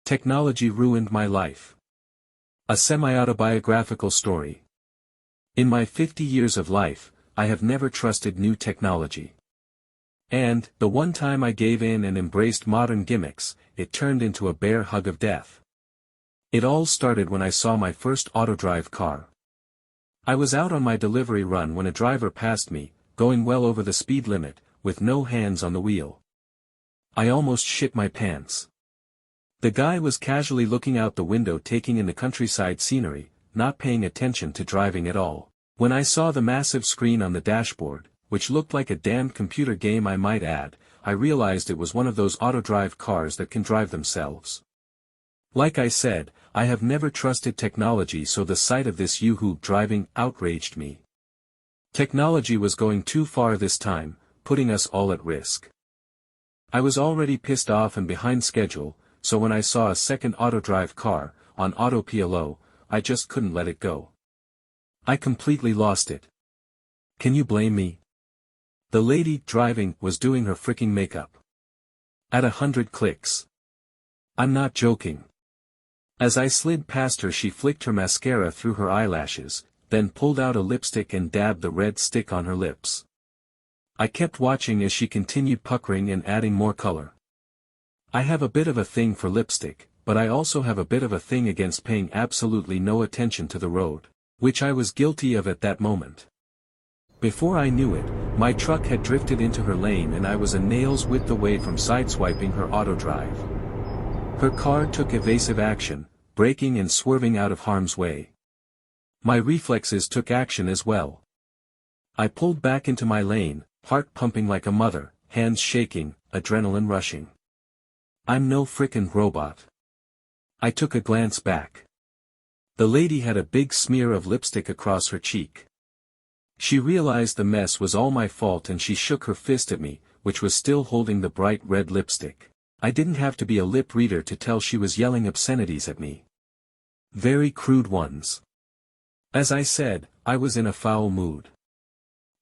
Technology ruined my life. A semi-autobiographical story. In my 50 years of life, I have never trusted new technology. And, the one time I gave in and embraced modern gimmicks, it turned into a bear hug of death. It all started when I saw my first Autodrive car. I was out on my delivery run when a driver passed me, going well over the speed limit, with no hands on the wheel. I almost shit my pants. The guy was casually looking out the window taking in the countryside scenery, not paying attention to driving at all. When I saw the massive screen on the dashboard, which looked like a damned computer game I might add, I realized it was one of those Autodrive cars that can drive themselves. Like I said, I have never trusted technology, so the sight of this yoo-hoo driving outraged me. Technology was going too far this time, putting us all at risk. I was already pissed off and behind schedule, so when I saw a second Autodrive car, on autopilot, I just couldn't let it go. I completely lost it. Can you blame me? The lady driving was doing her freaking makeup. At 100 clicks. I'm not joking. As I slid past her, she flicked her mascara through her eyelashes, then pulled out a lipstick and dabbed the red stick on her lips. I kept watching as she continued puckering and adding more color. I have a bit of a thing for lipstick, but I also have a bit of a thing against paying absolutely no attention to the road, which I was guilty of at that moment. Before I knew it, my truck had drifted into her lane and I was a nail's width away from sideswiping her Autodrive. Her car took evasive action, braking and swerving out of harm's way. My reflexes took action as well. I pulled back into my lane, heart pumping like a mother, hands shaking, adrenaline rushing. I'm no frickin' robot. I took a glance back. The lady had a big smear of lipstick across her cheek. She realized the mess was all my fault and she shook her fist at me, which was still holding the bright red lipstick. I didn't have to be a lip reader to tell she was yelling obscenities at me. Very crude ones. As I said, I was in a foul mood.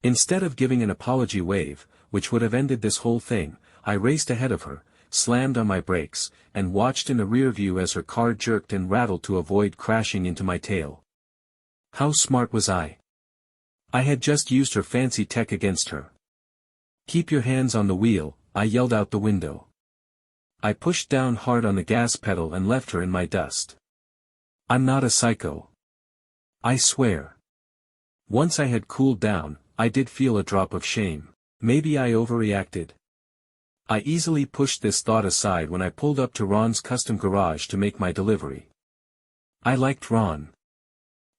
Instead of giving an apology wave, which would have ended this whole thing, I raced ahead of her, slammed on my brakes, and watched in the rear view as her car jerked and rattled to avoid crashing into my tail. How smart was I? I had just used her fancy tech against her. Keep your hands on the wheel, I yelled out the window. I pushed down hard on the gas pedal and left her in my dust. I'm not a psycho. I swear. Once I had cooled down, I did feel a drop of shame. Maybe I overreacted. I easily pushed this thought aside when I pulled up to Ron's custom garage to make my delivery. I liked Ron.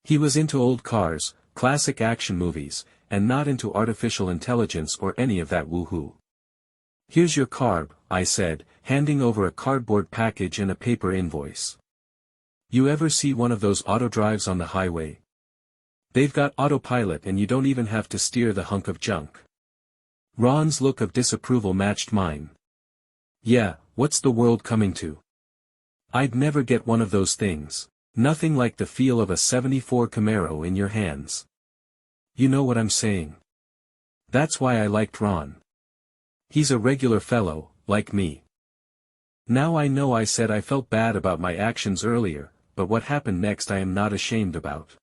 He was into old cars, classic action movies, and not into artificial intelligence or any of that woohoo. Here's your carb, I said, handing over a cardboard package and a paper invoice. You ever see one of those Autodrives on the highway? They've got autopilot and you don't even have to steer the hunk of junk. Ron's look of disapproval matched mine. Yeah, what's the world coming to? I'd never get one of those things. Nothing like the feel of a '74 Camaro in your hands. You know what I'm saying? That's why I liked Ron. He's a regular fellow, like me. Now I know I said I felt bad about my actions earlier, but what happened next I am not ashamed about.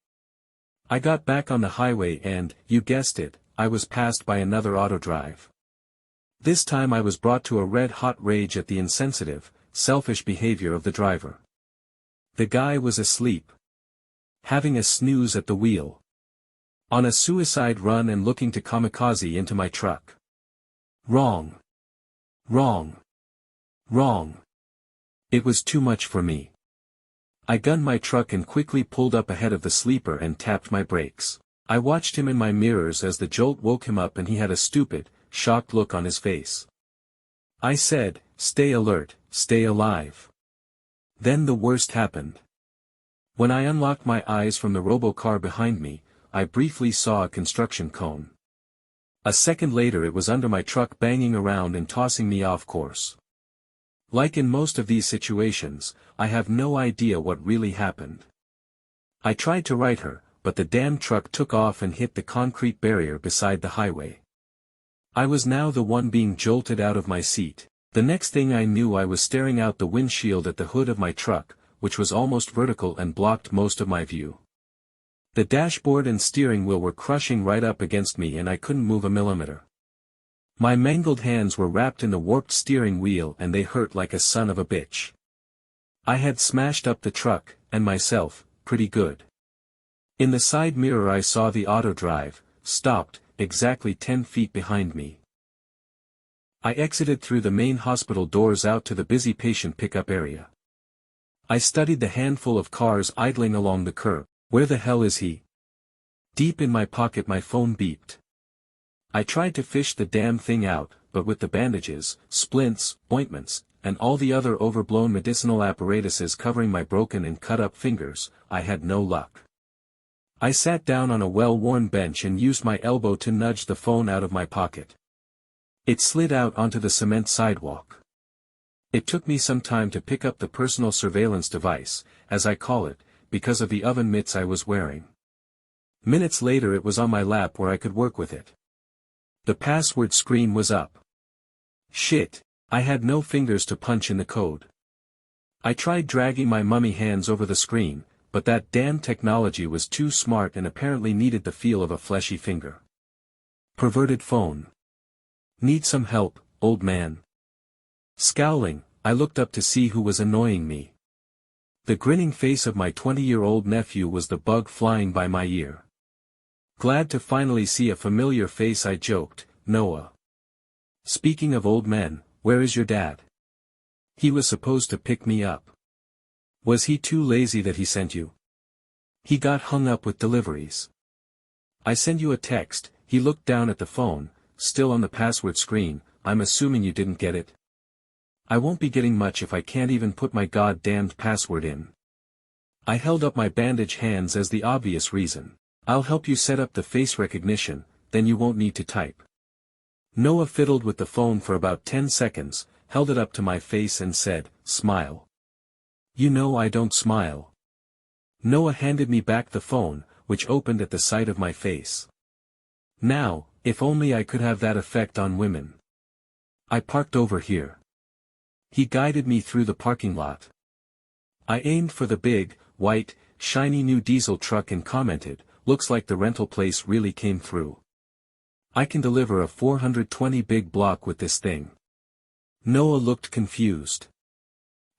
I got back on the highway and, you guessed it, I was passed by another Autodrive. This time I was brought to a red-hot rage at the insensitive, selfish behavior of the driver. The guy was asleep. Having a snooze at the wheel. On a suicide run and looking to kamikaze into my truck. Wrong. Wrong. Wrong. It was too much for me. I gunned my truck and quickly pulled up ahead of the sleeper and tapped my brakes. I watched him in my mirrors as the jolt woke him up and he had a stupid, shocked look on his face. I said, "Stay alert, stay alive." Then the worst happened. When I unlocked my eyes from the robo-car behind me, I briefly saw a construction cone. A second later it was under my truck banging around and tossing me off course. Like in most of these situations, I have no idea what really happened. I tried to right her, but the damn truck took off and hit the concrete barrier beside the highway. I was now the one being jolted out of my seat, The next thing I knew I was staring out the windshield at the hood of my truck, which was almost vertical and blocked most of my view. The dashboard and steering wheel were crushing right up against me and I couldn't move a millimeter. My mangled hands were wrapped in the warped steering wheel and they hurt like a son of a bitch. I had smashed up the truck, and myself, pretty good. In the side mirror I saw the Autodrive, stopped, exactly 10 feet behind me. I exited through the main hospital doors out to the busy patient pickup area. I studied the handful of cars idling along the curb. Where the hell is he? Deep in my pocket my phone beeped. I tried to fish the damn thing out, but with the bandages, splints, ointments, and all the other overblown medicinal apparatuses covering my broken and cut-up fingers, I had no luck. I sat down on a well-worn bench and used my elbow to nudge the phone out of my pocket. It slid out onto the cement sidewalk. It took me some time to pick up the personal surveillance device, as I call it, because of the oven mitts I was wearing. Minutes later it was on my lap where I could work with it. The password screen was up. Shit, I had no fingers to punch in the code. I tried dragging my mummy hands over the screen, but that damn technology was too smart and apparently needed the feel of a fleshy finger. Perverted phone. Need some help, old man? Scowling, I looked up to see who was annoying me. The grinning face of my 20-year-old nephew was the bug flying by my ear. Glad to finally see a familiar face I joked, Noah. Speaking of old men, where is your dad? He was supposed to pick me up. Was he too lazy that he sent you? He got hung up with deliveries. I send you a text. He looked down at the phone, still on the password screen. I'm assuming you didn't get it. I won't be getting much if I can't even put my goddamned password in. I held up my bandaged hands as the obvious reason. I'll help you set up the face recognition, then you won't need to type. Noah fiddled with the phone for about 10 seconds, held it up to my face and said, "Smile." You know I don't smile. Noah handed me back the phone, which opened at the sight of my face. Now, if only I could have that effect on women. I parked over here. He guided me through the parking lot. I aimed for the big, white, shiny new diesel truck and commented, "Looks like the rental place really came through. I can deliver a 420 big block with this thing." Noah looked confused.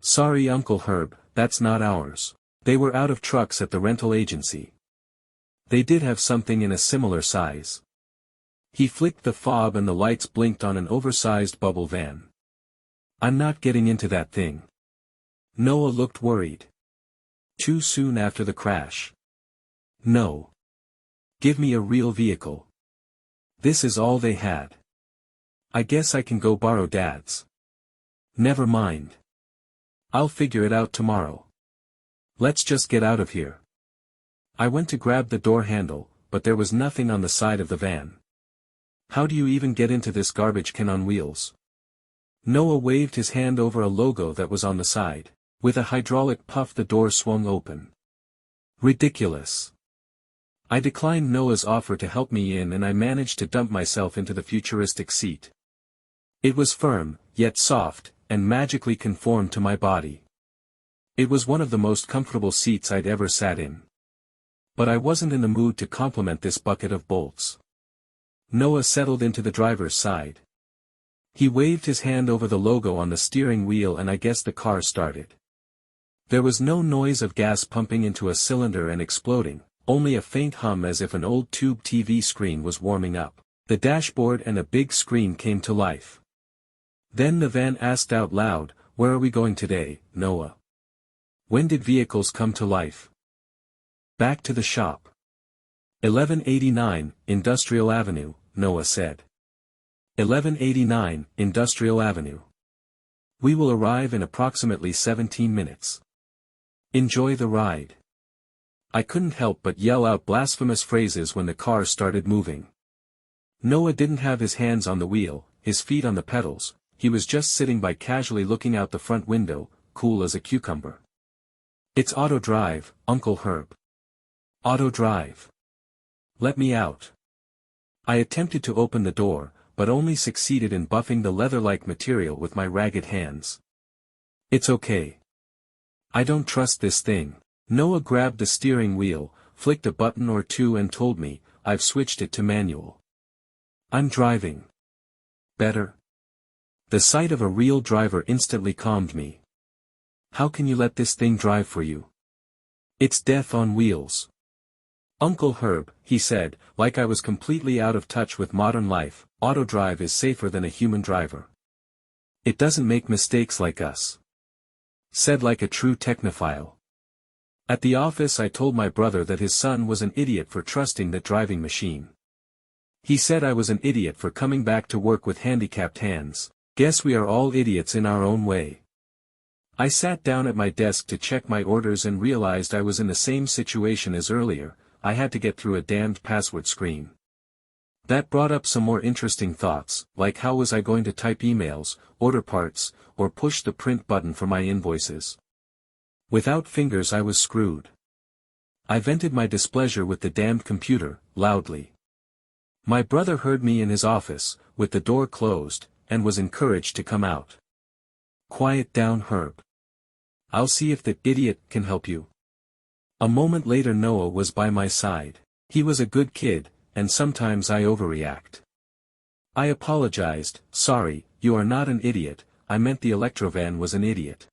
"Sorry Uncle Herb, that's not ours." They were out of trucks at the rental agency. They did have something in a similar size. He flicked the fob and the lights blinked on an oversized bubble van. "I'm not getting into that thing." Noah looked worried. "Too soon after the crash?" "No. Give me a real vehicle." This is all they had. "I guess I can go borrow Dad's." "Never mind. I'll figure it out tomorrow. Let's just get out of here." I went to grab the door handle, but there was nothing on the side of the van. "How do you even get into this garbage can on wheels?" Noah waved his hand over a logo that was on the side. With a hydraulic puff the door swung open. Ridiculous. I declined Noah's offer to help me in and I managed to dump myself into the futuristic seat. It was firm, yet soft, and magically conformed to my body. It was one of the most comfortable seats I'd ever sat in. But I wasn't in the mood to compliment this bucket of bolts. Noah settled into the driver's side. He waved his hand over the logo on the steering wheel and I guess the car started. There was no noise of gas pumping into a cylinder and exploding, only a faint hum as if an old tube TV screen was warming up. The dashboard and a big screen came to life. Then the van asked out loud, "Where are we going today, Noah?" "When did vehicles come to life?" "Back to the shop." 1189, Industrial Avenue, Noah said. 1189, Industrial Avenue. We will arrive in approximately 17 minutes. Enjoy the ride. I couldn't help but yell out blasphemous phrases when the car started moving. Noah didn't have his hands on the wheel, his feet on the pedals, he was just sitting by casually looking out the front window, cool as a cucumber. "It's Autodrive, Uncle Herb." "Autodrive. Let me out." I attempted to open the door, but only succeeded in buffing the leather-like material with my ragged hands. It's okay. I don't trust this thing. Noah grabbed the steering wheel, flicked a button or two and told me, I've switched it to manual. I'm driving. Better. The sight of a real driver instantly calmed me. How can you let this thing drive for you? It's death on wheels. Uncle Herb, he said, like I was completely out of touch with modern life, Autodrive is safer than a human driver. It doesn't make mistakes like us. Said like a true technophile. At the office I told my brother that his son was an idiot for trusting that driving machine. He said I was an idiot for coming back to work with handicapped hands. Guess we are all idiots in our own way. I sat down at my desk to check my orders and realized I was in the same situation as earlier. I had to get through a damned password screen. That brought up some more interesting thoughts, like how was I going to type emails, order parts, or push the print button for my invoices. Without fingers I was screwed. I vented my displeasure with the damned computer, loudly. My brother heard me in his office, with the door closed, and was encouraged to come out. Quiet down, Herb. I'll see if that idiot can help you. A moment later Noah was by my side. He was a good kid, and sometimes I overreact. I apologized, sorry, you are not an idiot, I meant the electrovan was an idiot.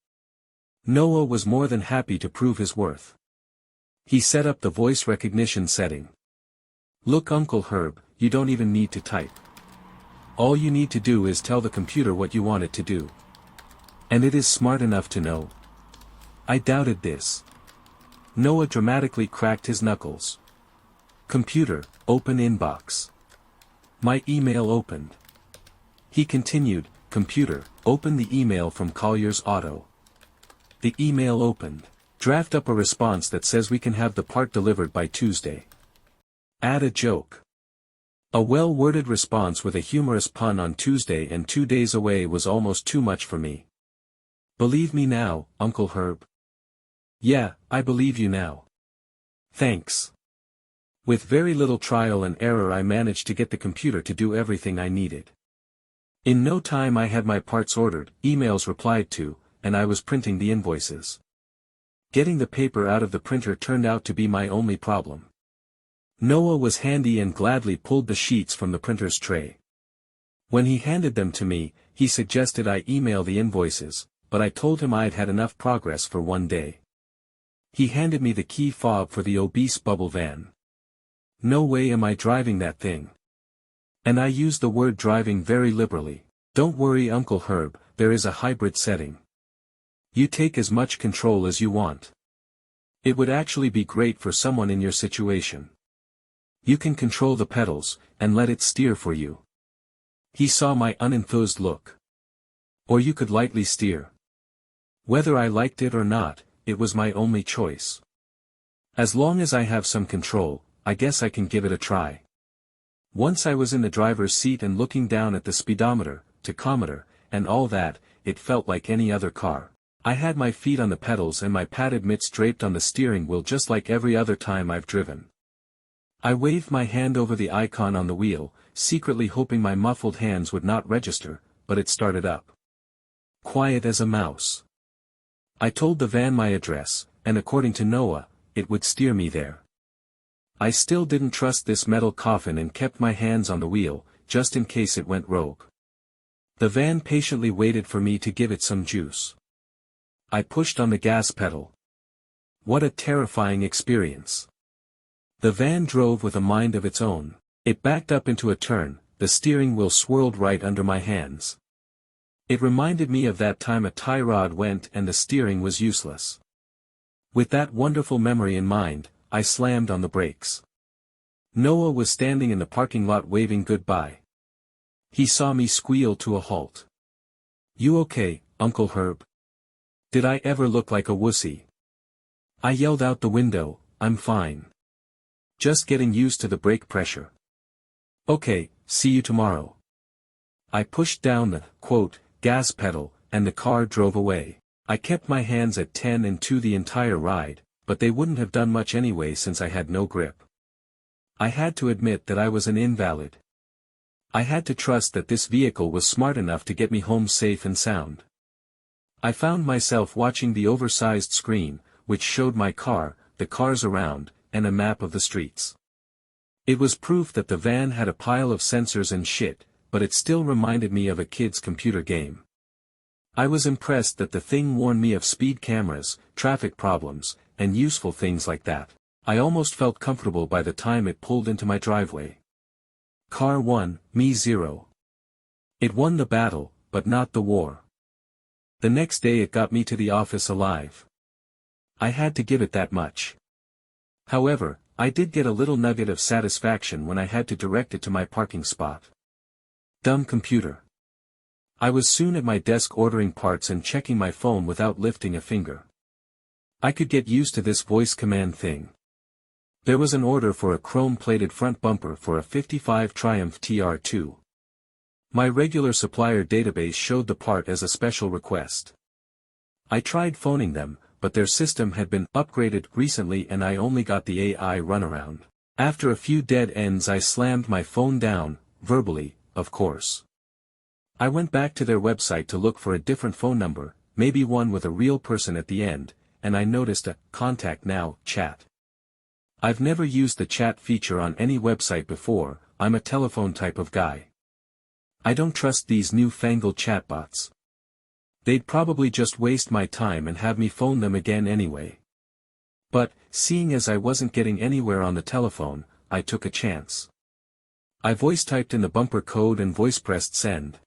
Noah was more than happy to prove his worth. He set up the voice recognition setting. Look Uncle Herb, you don't even need to type. All you need to do is tell the computer what you want it to do. And it is smart enough to know. I doubted this. Noah dramatically cracked his knuckles. Computer, open inbox. My email opened. He continued, computer, open the email from Collier's Auto. The email opened. Draft up a response that says we can have the part delivered by Tuesday. Add a joke. A well-worded response with a humorous pun on Tuesday and 2 days away was almost too much for me. Believe me now, Uncle Herb? Yeah, I believe you now. Thanks. With very little trial and error I managed to get the computer to do everything I needed. In no time I had my parts ordered, emails replied to, and I was printing the invoices. Getting the paper out of the printer turned out to be my only problem. Noah was handy and gladly pulled the sheets from the printer's tray. When he handed them to me, he suggested I email the invoices, but I told him I'd had enough progress for one day. He handed me the key fob for the obese bubble van. No way am I driving that thing. And I used the word driving very liberally. Don't worry Uncle Herb, there is a hybrid setting. You take as much control as you want. It would actually be great for someone in your situation. You can control the pedals, and let it steer for you. He saw my unenthused look. Or you could lightly steer. Whether I liked it or not, it was my only choice. As long as I have some control, I guess I can give it a try. Once I was in the driver's seat and looking down at the speedometer, tachometer, and all that, it felt like any other car. I had my feet on the pedals and my padded mitts draped on the steering wheel just like every other time I've driven. I waved my hand over the icon on the wheel, secretly hoping my muffled hands would not register, but it started up. Quiet as a mouse. I told the van my address, and according to Noah, it would steer me there. I still didn't trust this metal coffin and kept my hands on the wheel, just in case it went rogue. The van patiently waited for me to give it some juice. I pushed on the gas pedal. What a terrifying experience. The van drove with a mind of its own. It backed up into a turn, the steering wheel swirled right under my hands. It reminded me of that time a tie rod went and the steering was useless. With that wonderful memory in mind, I slammed on the brakes. Noah was standing in the parking lot waving goodbye. He saw me squeal to a halt. You okay, Uncle Herb? Did I ever look like a wussy? I yelled out the window, I'm fine. Just getting used to the brake pressure. Okay, see you tomorrow. I pushed down the, quote, gas pedal, and the car drove away. I kept my hands at 10 and 2 the entire ride, but they wouldn't have done much anyway since I had no grip. I had to admit that I was an invalid. I had to trust that this vehicle was smart enough to get me home safe and sound. I found myself watching the oversized screen, which showed my car, the cars around, and a map of the streets. It was proof that the van had a pile of sensors and shit, but it still reminded me of a kid's computer game. I was impressed that the thing warned me of speed cameras, traffic problems, and useful things like that. I almost felt comfortable by the time it pulled into my driveway. Car 1, me 0. It won the battle, but not the war. The next day it got me to the office alive. I had to give it that much. However, I did get a little nugget of satisfaction when I had to direct it to my parking spot. Dumb computer. I was soon at my desk ordering parts and checking my phone without lifting a finger. I could get used to this voice command thing. There was an order for a chrome-plated front bumper for a 55 Triumph TR2. My regular supplier database showed the part as a special request. I tried phoning them, but their system had been upgraded recently and I only got the AI runaround. After a few dead ends I slammed my phone down, verbally, of course. I went back to their website to look for a different phone number, maybe one with a real person at the end, and I noticed a "Contact Now" chat. I've never used the chat feature on any website before, I'm a telephone type of guy. I don't trust these new-fangled chatbots. They'd probably just waste my time and have me phone them again anyway. But, seeing as I wasn't getting anywhere on the telephone, I took a chance. I voice-typed in the bumper code and voice-pressed send.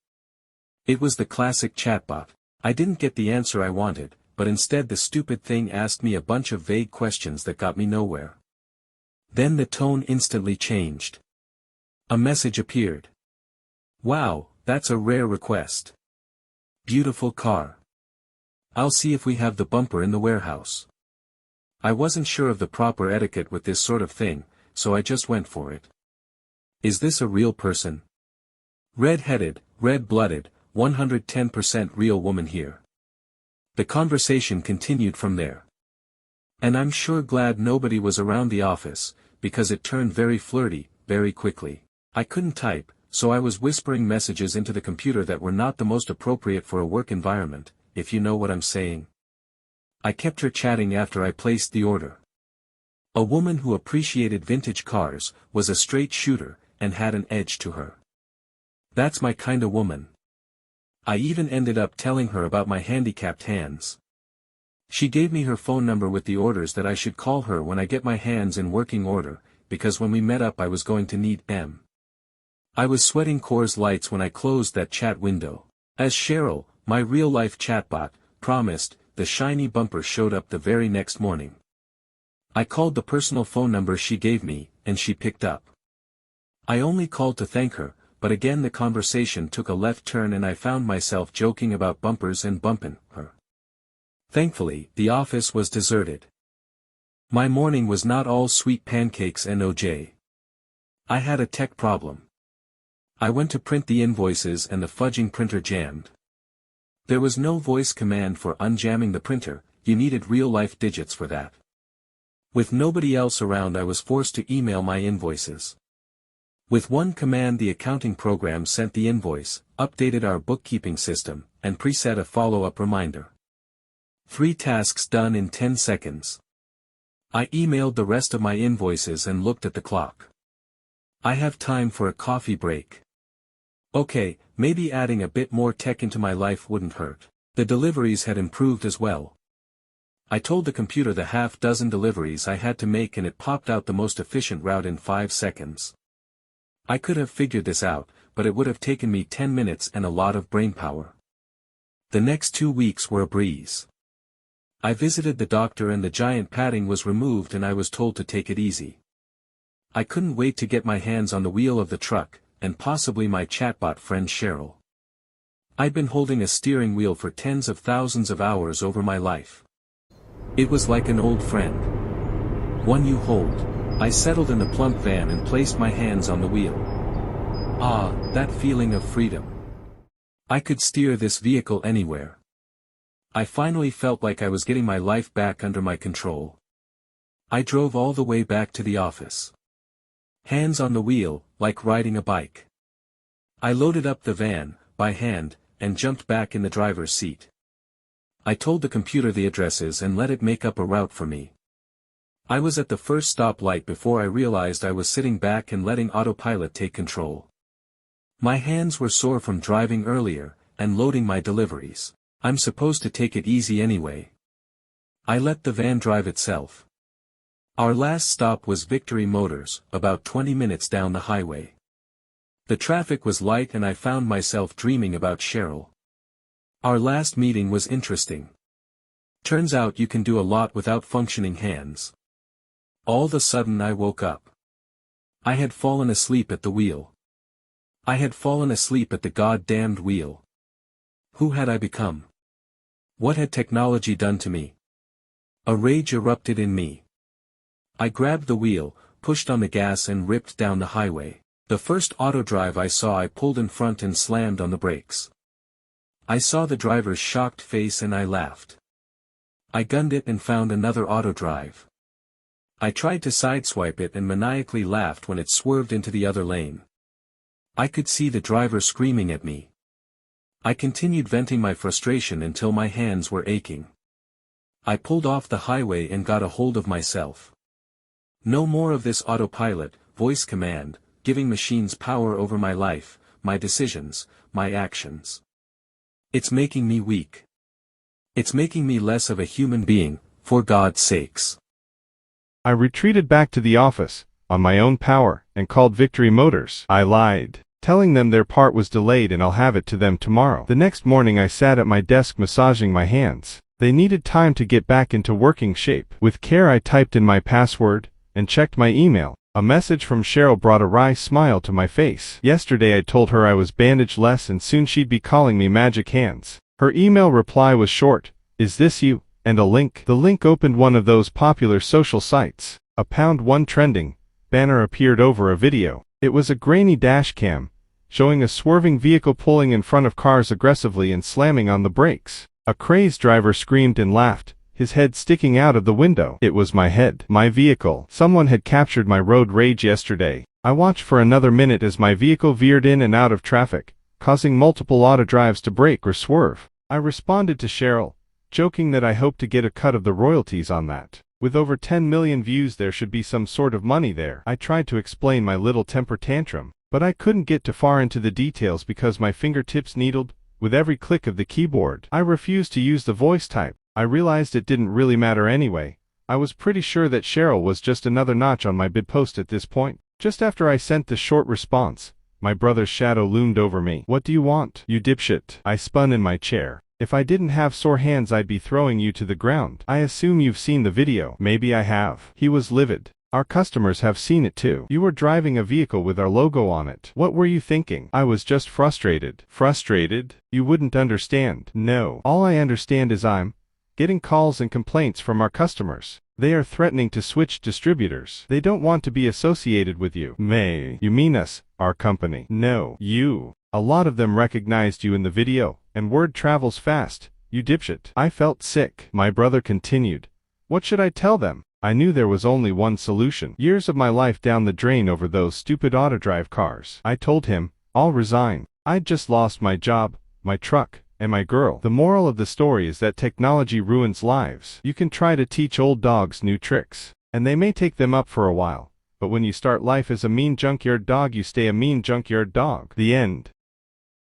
It was the classic chatbot. I didn't get the answer I wanted, but instead the stupid thing asked me a bunch of vague questions that got me nowhere. Then the tone instantly changed. A message appeared. Wow, that's a rare request. Beautiful car. I'll see if we have the bumper in the warehouse. I wasn't sure of the proper etiquette with this sort of thing, so I just went for it. Is this a real person? Red-headed, red-blooded, 110% real woman here. The conversation continued from there. And I'm sure glad nobody was around the office, because it turned very flirty, very quickly. I couldn't type, so I was whispering messages into the computer that were not the most appropriate for a work environment, if you know what I'm saying. I kept her chatting after I placed the order. A woman who appreciated vintage cars, was a straight shooter, and had an edge to her. That's my kinda woman. I even ended up telling her about my handicapped hands. She gave me her phone number with the orders that I should call her when I get my hands in working order, because when we met up I was going to need them. I was sweating Coors Lights when I closed that chat window. As Cheryl, my real-life chatbot, promised, the shiny bumper showed up the very next morning. I called the personal phone number she gave me, and she picked up. I only called to thank her, but again the conversation took a left turn and I found myself joking about bumpers and bumpin' her. Thankfully, the office was deserted. My morning was not all sweet pancakes and OJ. I had a tech problem. I went to print the invoices and the fudging printer jammed. There was no voice command for unjamming the printer, you needed real-life digits for that. With nobody else around I was forced to email my invoices. With one command the accounting program sent the invoice, updated our bookkeeping system, and preset a follow-up reminder. 3 tasks done in 10 seconds. I emailed the rest of my invoices and looked at the clock. I have time for a coffee break. Okay, maybe adding a bit more tech into my life wouldn't hurt. The deliveries had improved as well. I told the computer the half-dozen deliveries I had to make and it popped out the most efficient route in 5 seconds. I could have figured this out, but it would have taken me 10 minutes and a lot of brainpower. The next 2 weeks were a breeze. I visited the doctor and the giant padding was removed and I was told to take it easy. I couldn't wait to get my hands on the wheel of the truck, and possibly my chatbot friend Cheryl. I'd been holding a steering wheel for tens of thousands of hours over my life. It was like an old friend. One you hold. I settled in the plump van and placed my hands on the wheel. Ah, that feeling of freedom. I could steer this vehicle anywhere. I finally felt like I was getting my life back under my control. I drove all the way back to the office. Hands on the wheel, like riding a bike. I loaded up the van, by hand, and jumped back in the driver's seat. I told the computer the addresses and let it make up a route for me. I was at the first stoplight before I realized I was sitting back and letting autopilot take control. My hands were sore from driving earlier, and loading my deliveries. I'm supposed to take it easy anyway. I let the van drive itself. Our last stop was Victory Motors, about 20 minutes down the highway. The traffic was light and I found myself dreaming about Cheryl. Our last meeting was interesting. Turns out you can do a lot without functioning hands. All of a sudden I woke up. I had fallen asleep at the wheel. I had fallen asleep at the goddamned wheel. Who had I become? What had technology done to me? A rage erupted in me. I grabbed the wheel, pushed on the gas and ripped down the highway. The first Autodrive I saw I pulled in front and slammed on the brakes. I saw the driver's shocked face and I laughed. I gunned it and found another Autodrive. I tried to sideswipe it and maniacally laughed when it swerved into the other lane. I could see the driver screaming at me. I continued venting my frustration until my hands were aching. I pulled off the highway and got a hold of myself. No more of this autopilot, voice command, giving machines power over my life, my decisions, my actions. It's making me weak. It's making me less of a human being, for God's sakes. I retreated back to the office, on my own power, and called Victory Motors. I lied, telling them their part was delayed and I'll have it to them tomorrow. The next morning I sat at my desk massaging my hands. They needed time to get back into working shape. With care I typed in my password, and checked my email. A message from Cheryl brought a wry smile to my face. Yesterday I told her I was bandaged less and soon she'd be calling me Magic Hands. Her email reply was short, "Is this you?" and a link. The link opened one of those popular social sites. A #1 trending banner appeared over a video. It was a grainy dash cam, showing a swerving vehicle pulling in front of cars aggressively and slamming on the brakes. A crazed driver screamed and laughed, his head sticking out of the window. It was my head. My vehicle. Someone had captured my road rage yesterday. I watched for another minute as my vehicle veered in and out of traffic, causing multiple Autodrives to brake or swerve. I responded to Cheryl, joking that I hoped to get a cut of the royalties on that. With over 10 million views there should be some sort of money there. I tried to explain my little temper tantrum, but I couldn't get too far into the details because my fingertips needled with every click of the keyboard. I refused to use the voice type. I realized it didn't really matter anyway. I was pretty sure that Cheryl was just another notch on my bid post at this point. Just after I sent the short response, my brother's shadow loomed over me. "What do you want, you dipshit?" I spun in my chair. "If I didn't have sore hands I'd be throwing you to the ground. I assume you've seen the video." "Maybe I have." He was livid. "Our customers have seen it too. You were driving a vehicle with our logo on it. What were you thinking?" "I was just frustrated." "Frustrated? You wouldn't understand." "No. All I understand is I'm getting calls and complaints from our customers. They are threatening to switch distributors. They don't want to be associated with you." "May, you mean us, our company?" "No, you. A lot of them recognized you in the video, and word travels fast, you dipshit." I felt sick. My brother continued. "What should I tell them?" I knew there was only one solution. Years of my life down the drain over those stupid Autodrive cars. I told him, I'll resign. I'd just lost my job, my truck, and my girl. The moral of the story is that technology ruins lives. You can try to teach old dogs new tricks, and they may take them up for a while, but when you start life as a mean junkyard dog you stay a mean junkyard dog. The end.